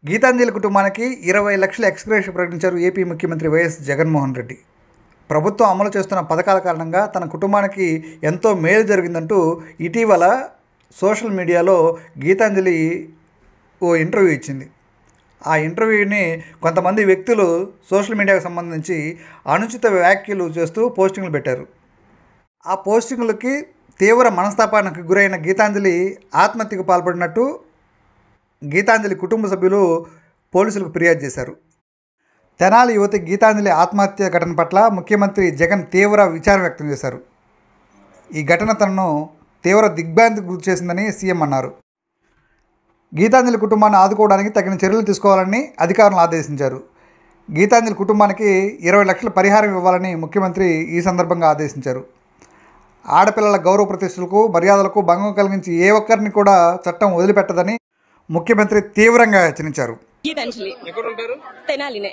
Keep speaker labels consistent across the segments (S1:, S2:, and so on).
S1: గీతాంజలి కుటుంబానికి 20 లక్షల ఎక్స్‌గ్రేషియా ప్రకటించారు ఏపీ ముఖ్యమంత్రి వైఎస్ జగన్మోహన్ రెడ్డి. ప్రభుత్వం అమలు చేస్తున్న పథకాల కారణంగా తన కుటుంబానికి ఎంతో మేలు జరిగిందంటూ ఇటీవల సోషల్ మీడియాలో గీతాంజలి ఓ ఇంటర్వ్యూ ఇచ్చింది. ఆ ఇంటర్వ్యూని కొంతమంది వ్యక్తులు సోషల్ మీడియాకు సంబంధించి అనుచిత వ్యాఖ్యలు చేస్తూ పోస్టింగ్లు పెట్టారు. ఆ పోస్టింగ్లకి తీవ్ర మనస్తాపానికి గురైన గీతాంజలి ఆత్మహత్యకు పాల్పడినట్టు గీతాంజలి కుటుంబ సభ్యులు పోలీసులకు ఫిర్యాదు చేశారు. తెనాలి యువతి గీతాంజలి ఆత్మహత్య ఘటన పట్ల ముఖ్యమంత్రి జగన్ తీవ్ర విచారం వ్యక్తం చేశారు. ఈ ఘటన తనను తీవ్ర దిగ్భ్రాంతికి గురి చేసిందని సీఎం అన్నారు. గీతాంజలి కుటుంబాన్ని ఆదుకోవడానికి తగిన చర్యలు తీసుకోవాలని అధికారులను ఆదేశించారు. గీతాంజలి కుటుంబానికి 20 లక్షల పరిహారం ఇవ్వాలని ముఖ్యమంత్రి ఈ సందర్భంగా ఆదేశించారు. ఆడపిల్లల గౌరవ ప్రతిష్టలకు మర్యాదలకు భంగం కలిగించి ఏ ఒక్కరిని కూడా చట్టం వదిలిపెట్టదని ముఖ్యమంత్రి తీవ్రంగా హెచ్చరించారు.
S2: గీతాంజలి తెనాలినే.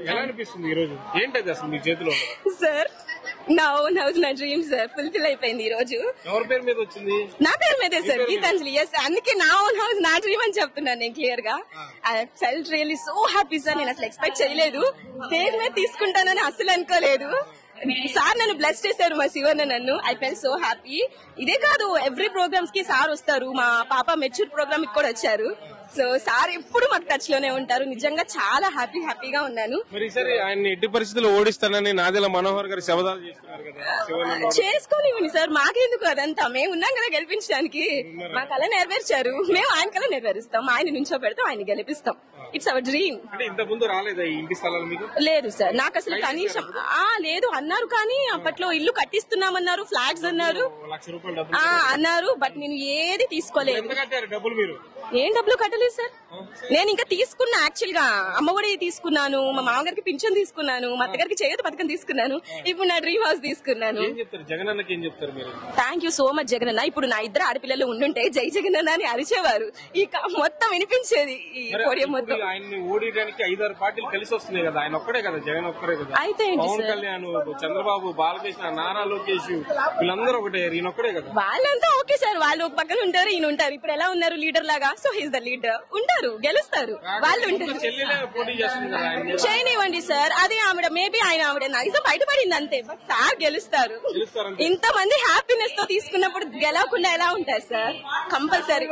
S3: ఎలా అనిపిస్తుంది ఈ రోజు? ఏంటది అసలు మీ చేతిలో?
S2: సార్ నా ఓన్ హౌస్, నా డ్రీమ్ సార్ ఫుల్ఫిల్ అయిపోయింది ఈ రోజు.
S3: ఎవరి పేరు మీద వచ్చింది?
S2: నా పేరు మీదే సార్, గీతాంజలి. ఎస్, అందుకే నా ఓన్ హౌస్ నా డ్రీమ్ అని చెప్తున్నాను నేను క్లియర్ గా. I felt really so happy sir. నేను అసలు ఎక్స్పెక్ట్ చేయలేదు, పేరు మీద తీసుకుంటానని అసలు అనుకోలేదు. సార్ నన్ను బ్లెస్ చేశారు, మా శివన్న నన్ను. I felt so happy. ఇదే కాదు, ఎవ్రీ ప్రోగ్రామ్స్ కి సార్ వస్తారు. మా పాప మెచ్యూర్ ప్రోగ్రామ్ కి కూడా వచ్చారు. సో సార్ ఎప్పుడు మాకు టచ్ లోనే ఉంటారు. నిజంగా చాలా హ్యాపీగా ఉన్నాను.
S3: మరి ఈసారి ఆయన ఎట్టి పరిస్థితుల్లో ఓడిస్తానని నాదెళ్ల మనోహర్ గారు శబదాలు చేస్తున్నారు కదా.
S2: చేసుకోనివ్వండి సార్, మాకెందుకు అదంతా. మేము ఉన్నాం కదా గెలిపించడానికి. మా కళ నెరవేర్చారు, మేము ఆయన కళ నెరవేరుస్తాం. ఆయన నుంచో పెడతాం, ఆయన గెలిపిస్తాం. It's our dream.
S3: అంటే ఇంత ముందు రాలేదా ఈ ఇంటి స్థలాలు మీకు?
S2: లేదు సార్, నాకు అసలు కనీసం లేదు అన్నారు. కానీ అప్పట్లో ఇల్లు కట్టిస్తున్నామన్నారు, ఫ్లాగ్స్ అన్నారు, అన్నారు. బట్ నేను ఏది తీసుకోలేదు.
S3: డబ్బులు మీరు
S2: ఏం డబ్బులు కట్టలేదు సార్. నేను ఇంకా తీసుకున్నా, యాక్చువల్ గా అమ్మఒడి తీసుకున్నాను, మా మామగారికి పింఛన్ తీసుకున్నాను, మా అత్తగారికి చేయత పథకం తీసుకున్నాను, ఇప్పుడు నా డ్రీమ్ హౌస్ తీసుకున్నాను. Thank you so much Jagan అన్న. ఇప్పుడు నా ఇద్దరు ఆడపిల్లలు ఉండుంటే జై జగన్ అన్న అని అరిచేవారు. ఇక మొత్తం వినిపించేది ఈ పోడియం మొత్తం.
S3: ఆయన్ని ఓడియడానికి 5-6 పార్టీలు కలిసి వస్తున్నాయి కదా, ఆయన ఒక్కడే కదా, జగన్ ఒక్కడే కదా.
S2: అయితే
S3: పవన్ కళ్యాణ్, చంద్రబాబు, బాలకృష్ణ, నారా లోకేష్ వీళ్ళందరూ ఒకటే, ఈయన ఒక్కడే కదా.
S2: వాళ్ళంతా ఓకే సార్, వాళ్ళు ఒక పక్కన ఉంటారు, ఈయన ఉంటారు. ఇప్పుడు ఎలా ఉన్నారు లీడర్ లాగా, సో హీస్ ద లీడర్. ఉంటారు, గెలుస్తారు, వాళ్ళు ఉంటారు. చేయనివ్వండి సార్, అదే ఆవిడ మేబీ ఆవిడ నైజం బయటపడింది అంతే. బట్ సార్ గెలుస్తారు. ఇంతమంది హ్యాపీనెస్ తో తీసుకున్నప్పుడు గెలవకుండా ఎలా ఉంటారు సార్? కంపల్సరీ.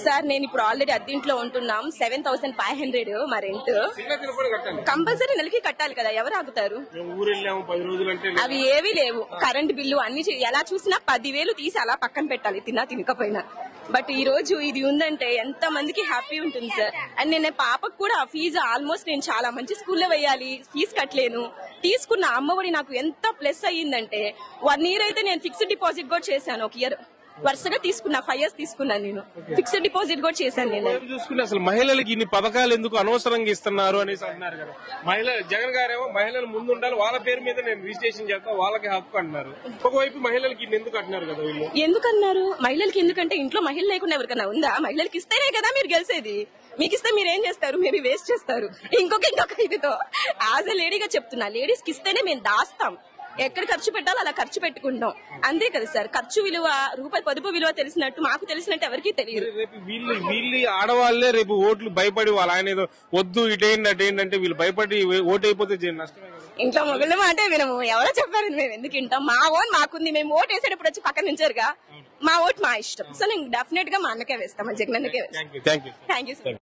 S2: సార్ నేను ఇప్పుడు ఆల్రెడీ అద్దీంట్లో ఉంటున్నాం. 7,500 మా రెంట్. కంపల్సరీ నెలకి కట్టాలి కదా, ఎవరు ఆగుతారు? అవి ఏవీ లేవు. కరెంట్ బిల్లు అన్ని ఎలా చూసినా 10,000 తీసి అలా పక్కన పెట్టాలి, తినకపోయినా. బట్ ఈ రోజు ఇది ఉందంటే ఎంత మందికి హ్యాపీ ఉంటుంది సార్. అండ్ నేను పాపకు కూడా ఫీజు ఆల్మోస్ట్ నేను చాలా మంచి స్కూల్లో వేయాలి, ఫీజు కట్టలేను. తీసుకున్న అమ్మఒడి నాకు ఎంత ప్లస్ అయ్యిందంటే 1 year అయితే నేను ఫిక్స్డ్ డిపాజిట్ కూడా చేశాను. 1 year వరుసగా తీసుకున్నా, 5 years తీసుకున్నాను. నేను ఫిక్స్డ్ డిపాజిట్ కూడా చేశాను. నేను
S3: చూసుకున్నా అసలు మహిళలకి ఇన్ని పథకాలు ఎందుకు అనవసరంగా ఇస్తున్నారు అనేసి అంటున్నారు కదా. జగన్ గారేమో మహిళలు ముందు ఉండాలి, వాళ్ళ పేరు మీద నేను రిజిస్ట్రేషన్ చేస్తాను, వాళ్ళకి హక్కు అంటున్నారు. ఒకవైపు మహిళలకి ఇన్ని ఎందుకు అంటున్నారు కదా వీళ్ళు.
S2: ఎందుకన్నారు మహిళలకి? ఎందుకంటే ఇంట్లో మహిళ లేకుండా ఎవరికన్నా ఉందా? మహిళలకి ఇస్తేనే కదా మీరు గెలిచేది. మీకు ఇస్తే మీరు ఏం చేస్తారు? మేబీ వేస్ట్ చేస్తారు. ఇంకొక ఇదితో యాజ్ ఎ లేడీగా చెప్తున్నా, లేడీస్ కి ఇస్తేనే మేము దాస్తాం. ఎక్కడ ఖర్చు పెట్టాలో అలా ఖర్చు పెట్టుకుంటాం, అంతే కదా సార్. ఖర్చు విలువ, రూపాయి పొదుపు విలువ తెలిసినట్టు మాకు తెలిసినట్టు ఎవరికి తెలియదు.
S3: రేపు వీళ్ళు ఆడవాళ్లే రేపు ఓట్లు భయపడి వాళ్ళు ఆయన ఏదో వద్దు ఇటేంటి అటేంటి అంటే వీళ్ళు భయపడి ఓటు అయిపోతే నష్టమే కదా.
S2: ఇంట్లో మొగలు అంటే వినము, ఎవరో చెప్పారు, మేము ఎందుకు వింటాం? మా ఓన్ మాకుంది. మేము ఓటు వేసేటప్పుడు వచ్చి పక్కన నుంచారుగా, మా ఓటు మా ఇష్టం. సో నేను డెఫినెట్ గా మా అన్నకే వేస్తాం, మా జగన్ అన్నకే వేస్తాం.
S3: Thank you.
S2: Thank you sir.